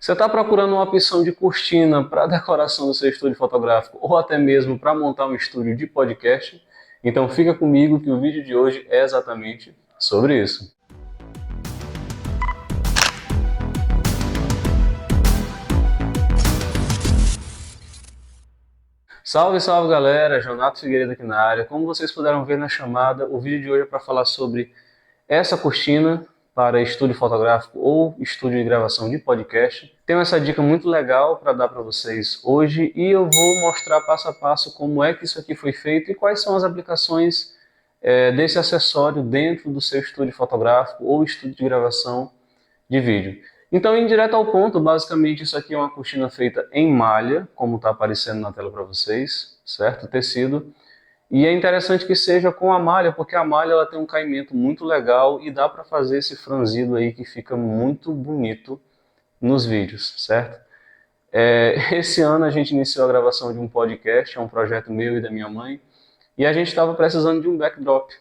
Você está procurando uma opção de cortina para decoração do seu estúdio fotográfico ou até mesmo para montar um estúdio de podcast? Então fica comigo que o vídeo de hoje é exatamente sobre isso. Salve, salve galera, Jonato Figueiredo aqui na área. Como vocês puderam ver na chamada, o vídeo de hoje é para falar sobre essa cortina para estúdio fotográfico ou estúdio de gravação de podcast. Tenho essa dica muito legal para dar para vocês hoje e eu vou mostrar passo a passo como é que isso aqui foi feito e quais são as aplicações desse acessório dentro do seu estúdio fotográfico ou estúdio de gravação de vídeo. Então, indo direto ao ponto, basicamente isso aqui é uma cortina feita em malha, como está aparecendo na tela para vocês, certo? Tecido. E é interessante que seja com a malha, porque a malha ela tem um caimento muito legal e dá para fazer esse franzido aí que fica muito bonito nos vídeos, certo? Esse ano a gente iniciou a gravação de um podcast, é um projeto meu e da minha mãe, e a gente estava precisando de um backdrop,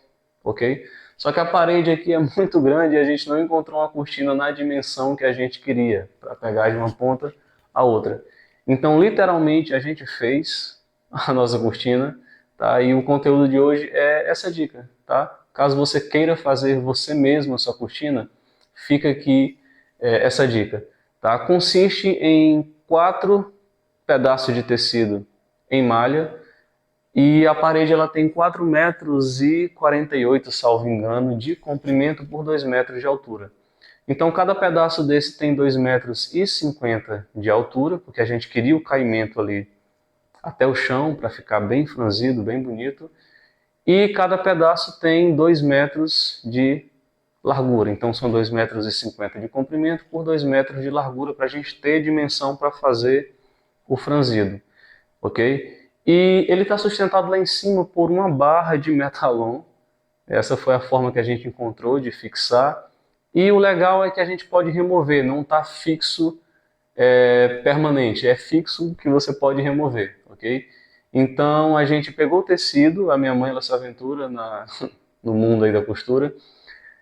ok? Só que a parede aqui é muito grande e a gente não encontrou uma cortina na dimensão que a gente queria, para pegar de uma ponta a outra. Então, literalmente, a gente fez a nossa cortina, tá? E o conteúdo de hoje é essa dica, tá? Caso você queira fazer você mesmo a sua cortina, fica aqui essa dica, tá? Consiste em 4 pedaços de tecido em malha, e a parede ela tem 4,48 metros, salvo engano, de comprimento por 2 metros de altura. Então cada pedaço desse tem 2,50 metros de altura, porque a gente queria o caimento ali até o chão, para ficar bem franzido, bem bonito. E cada pedaço tem 2 metros de largura, então são 2,50 metros de comprimento por 2 metros de largura, para a gente ter dimensão para fazer o franzido, ok? E ele está sustentado lá em cima por uma barra de metalon. Essa foi a forma que a gente encontrou de fixar. E o legal é que a gente pode remover, não está fixo permanente, é fixo que você pode remover, ok? Então a gente pegou o tecido, a minha mãe ela se aventura no mundo aí da costura.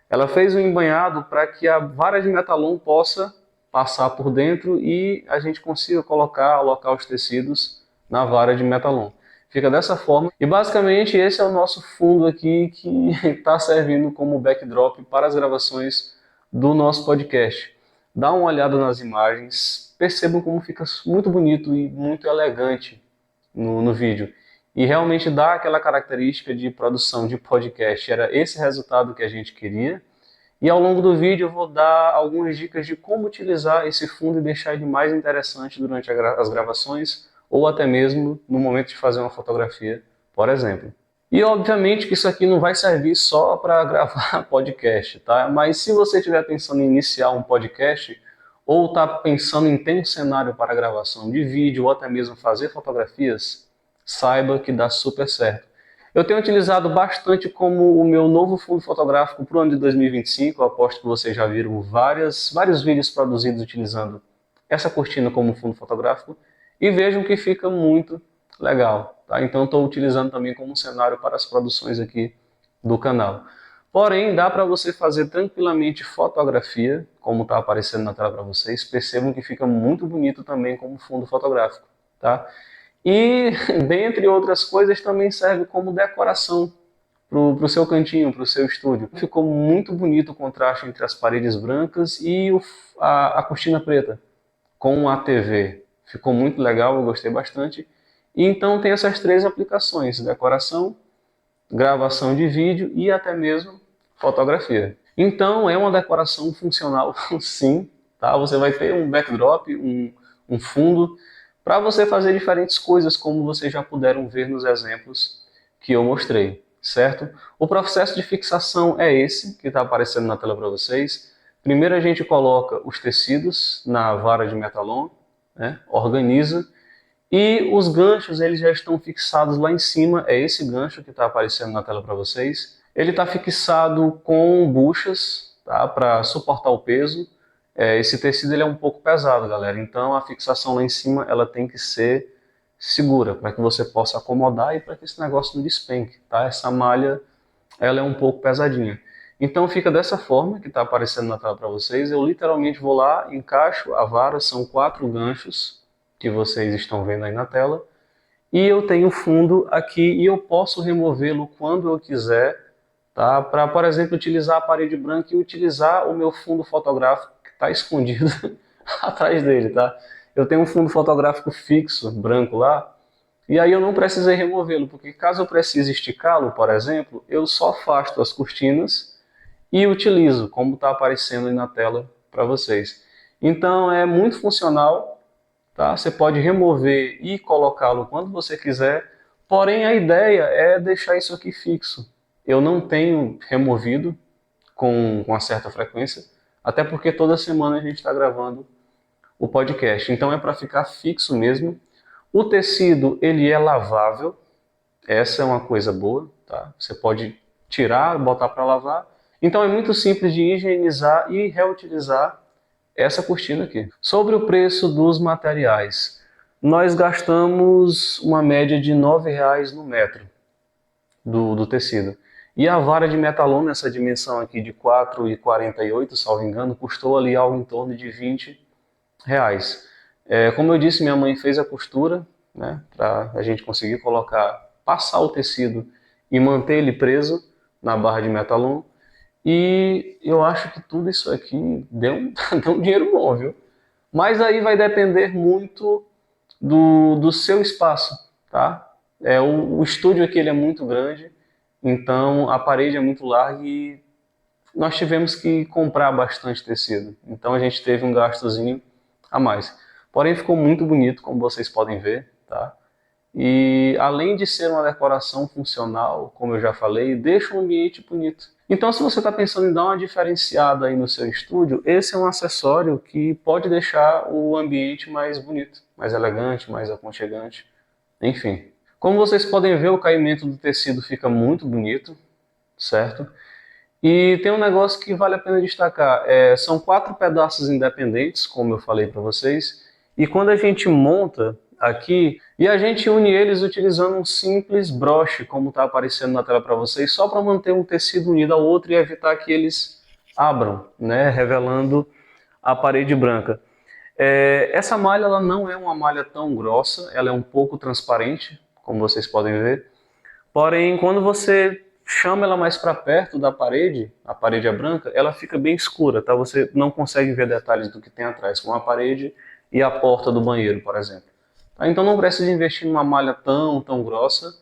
Ela fez um embanhado para que a vara de metalon possa passar por dentro e a gente consiga alocar os tecidos na vara de metalon. Fica dessa forma. E basicamente esse é o nosso fundo aqui que está servindo como backdrop para as gravações do nosso podcast. Dá uma olhada nas imagens, percebam como fica muito bonito e muito elegante no vídeo. E realmente dá aquela característica de produção de podcast. Era esse resultado que a gente queria. E ao longo do vídeo eu vou dar algumas dicas de como utilizar esse fundo e deixar ele mais interessante durante as gravações ou até mesmo no momento de fazer uma fotografia, por exemplo. E obviamente que isso aqui não vai servir só para gravar podcast, tá? Mas se você estiver pensando em iniciar um podcast ou está pensando em ter um cenário para gravação de vídeo ou até mesmo fazer fotografias, saiba que dá super certo. Eu tenho utilizado bastante como o meu novo fundo fotográfico para o ano de 2025. Eu aposto que vocês já viram vários vídeos produzidos utilizando essa cortina como fundo fotográfico e vejam que fica muito legal. Tá? Então estou utilizando também como cenário para as produções aqui do canal. Porém, dá para você fazer tranquilamente fotografia, como está aparecendo na tela para vocês. Percebam que fica muito bonito também como fundo fotográfico. Tá? E, dentre outras coisas, também serve como decoração para o seu cantinho, para o seu estúdio. Ficou muito bonito o contraste entre as paredes brancas e a cortina preta com a TV. Ficou muito legal, eu gostei bastante. E então tem essas 3 aplicações: decoração, gravação de vídeo e até mesmo fotografia. Então é uma decoração funcional sim, tá? Você vai ter um backdrop, um fundo, para você fazer diferentes coisas, como vocês já puderam ver nos exemplos que eu mostrei, certo? O processo de fixação é esse que está aparecendo na tela para vocês. Primeiro a gente coloca os tecidos na vara de metalon, né? Organiza, e os ganchos eles já estão fixados lá em cima. É esse gancho que está aparecendo na tela para vocês. Ele está fixado com buchas, tá? Para suportar o peso. Esse tecido ele é um pouco pesado, galera, então a fixação lá em cima ela tem que ser segura, para que você possa acomodar e para que esse negócio não despenque, tá? Essa malha ela é um pouco pesadinha. Então fica dessa forma que está aparecendo na tela para vocês. Eu literalmente vou lá, encaixo a vara, são 4 ganchos que vocês estão vendo aí na tela. E eu tenho fundo aqui e eu posso removê-lo quando eu quiser, tá? Para, por exemplo, utilizar a parede branca e utilizar o meu fundo fotográfico que está escondido atrás dele, tá? Eu tenho um fundo fotográfico fixo, branco lá, e aí eu não precisei removê-lo, porque caso eu precise esticá-lo, por exemplo, eu só afasto as cortinas e utilizo, como está aparecendo aí na tela para vocês. Então é muito funcional, tá? Você pode remover e colocá-lo quando você quiser, porém a ideia é deixar isso aqui fixo. Eu não tenho removido com uma certa frequência, até porque toda semana a gente está gravando o podcast, então é para ficar fixo mesmo. O tecido ele é lavável, essa é uma coisa boa, tá? Você pode tirar, botar para lavar. Então é muito simples de higienizar e reutilizar essa cortina aqui. Sobre o preço dos materiais, nós gastamos uma média de R$ 9,00 no metro do tecido. E a vara de metalon nessa dimensão aqui de 4,48, salvo engano, custou ali algo em torno de R$ 20. Como eu disse, minha mãe fez a costura, né, para a gente conseguir colocar, passar o tecido e manter ele preso na barra de metalon. E eu acho que tudo isso aqui deu um dinheiro bom, viu? Mas aí vai depender muito do seu espaço, tá? O estúdio aqui ele é muito grande, então a parede é muito larga e nós tivemos que comprar bastante tecido. Então a gente teve um gastozinho a mais. Porém ficou muito bonito, como vocês podem ver, tá? E além de ser uma decoração funcional, como eu já falei, deixa o ambiente bonito. Então, se você está pensando em dar uma diferenciada aí no seu estúdio, esse é um acessório que pode deixar o ambiente mais bonito, mais elegante, mais aconchegante, enfim. Como vocês podem ver, o caimento do tecido fica muito bonito, certo? E tem um negócio que vale a pena destacar, são 4 pedaços independentes, como eu falei para vocês, e quando a gente monta aqui, e a gente une eles utilizando um simples broche, como está aparecendo na tela para vocês, só para manter um tecido unido ao outro e evitar que eles abram, né, revelando a parede branca. Essa malha ela não é uma malha tão grossa, ela é um pouco transparente, como vocês podem ver, porém quando você chama ela mais para perto da parede, a parede é branca, ela fica bem escura, tá? Você não consegue ver detalhes do que tem atrás, como a parede e a porta do banheiro, por exemplo. Tá? Então não precisa investir numa malha tão grossa.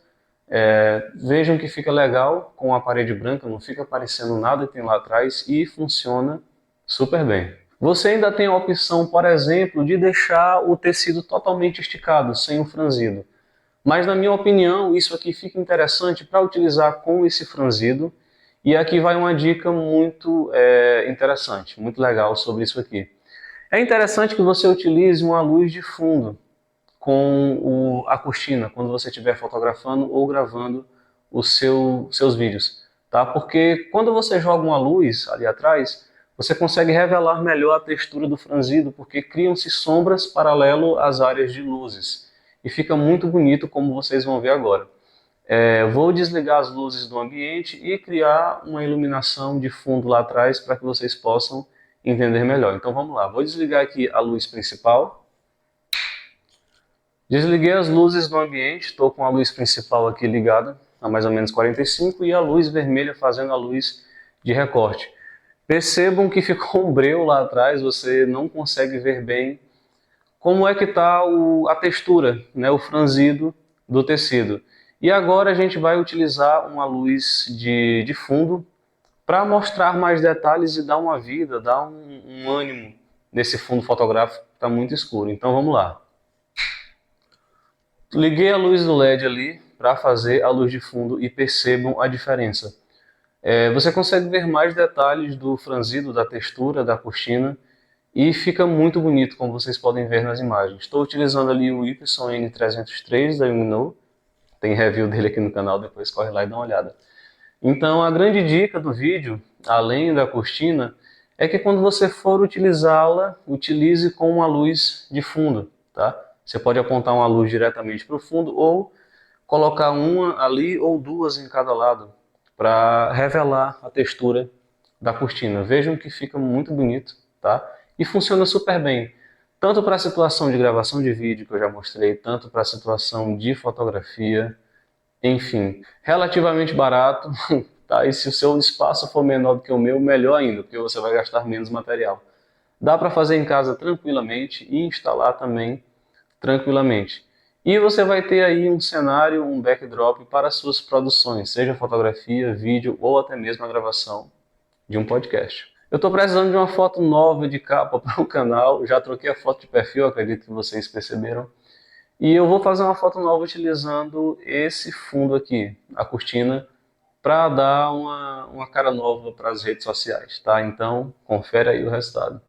Vejam que fica legal com a parede branca, não fica aparecendo nada que tem lá atrás e funciona super bem. Você ainda tem a opção, por exemplo, de deixar o tecido totalmente esticado, sem o franzido. Mas na minha opinião, isso aqui fica interessante para utilizar com esse franzido. E aqui vai uma dica muito interessante, muito legal sobre isso aqui. É interessante que você utilize uma luz de fundo com a cortina, quando você estiver fotografando ou gravando os seus vídeos. Tá? Porque quando você joga uma luz ali atrás, você consegue revelar melhor a textura do franzido, porque criam-se sombras paralelo às áreas de luzes. E fica muito bonito, como vocês vão ver agora. Vou desligar as luzes do ambiente e criar uma iluminação de fundo lá atrás para que vocês possam entender melhor. Então vamos lá, vou desligar aqui a luz principal. Desliguei as luzes do ambiente, estou com a luz principal aqui ligada a mais ou menos 45 e a luz vermelha fazendo a luz de recorte. Percebam que ficou um breu lá atrás, você não consegue ver bem como é que está a textura, né, o franzido do tecido. E agora a gente vai utilizar uma luz de fundo para mostrar mais detalhes e dar uma vida, dar um ânimo nesse fundo fotográfico que está muito escuro. Então vamos lá. Liguei a luz do LED ali para fazer a luz de fundo e percebam a diferença. Você consegue ver mais detalhes do franzido, da textura, da cortina e fica muito bonito, como vocês podem ver nas imagens. Estou utilizando ali o YN303 da Yumino, tem review dele aqui no canal, depois corre lá e dá uma olhada. Então a grande dica do vídeo, além da cortina, é que quando você for utilizá-la, utilize com uma luz de fundo, tá? Você pode apontar uma luz diretamente para o fundo ou colocar uma ali ou duas em cada lado para revelar a textura da cortina. Vejam que fica muito bonito, tá? E funciona super bem, tanto para a situação de gravação de vídeo que eu já mostrei, tanto para a situação de fotografia, enfim, relativamente barato, tá? E se o seu espaço for menor do que o meu, melhor ainda, porque você vai gastar menos material. Dá para fazer em casa tranquilamente e instalar também tranquilamente. E você vai ter aí um cenário, um backdrop para suas produções, seja fotografia, vídeo ou até mesmo a gravação de um podcast. Eu estou precisando de uma foto nova de capa para o canal, já troquei a foto de perfil, acredito que vocês perceberam. E eu vou fazer uma foto nova utilizando esse fundo aqui, a cortina, para dar uma cara nova para as redes sociais, tá? Então, confere aí o resultado.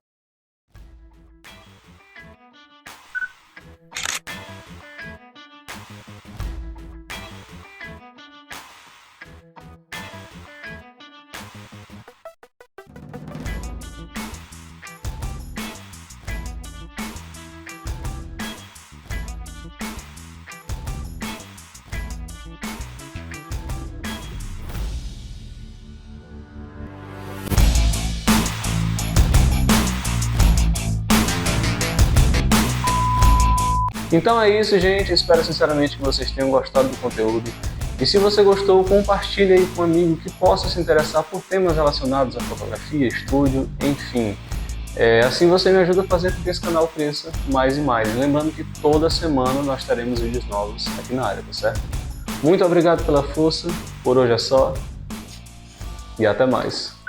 Então é isso, gente. Espero sinceramente que vocês tenham gostado do conteúdo. E se você gostou, compartilhe aí com um amigo que possa se interessar por temas relacionados à fotografia, estúdio, enfim. Assim você me ajuda a fazer com que esse canal cresça mais e mais. Lembrando que toda semana nós teremos vídeos novos aqui na área, tá certo? Muito obrigado pela força, por hoje é só e até mais.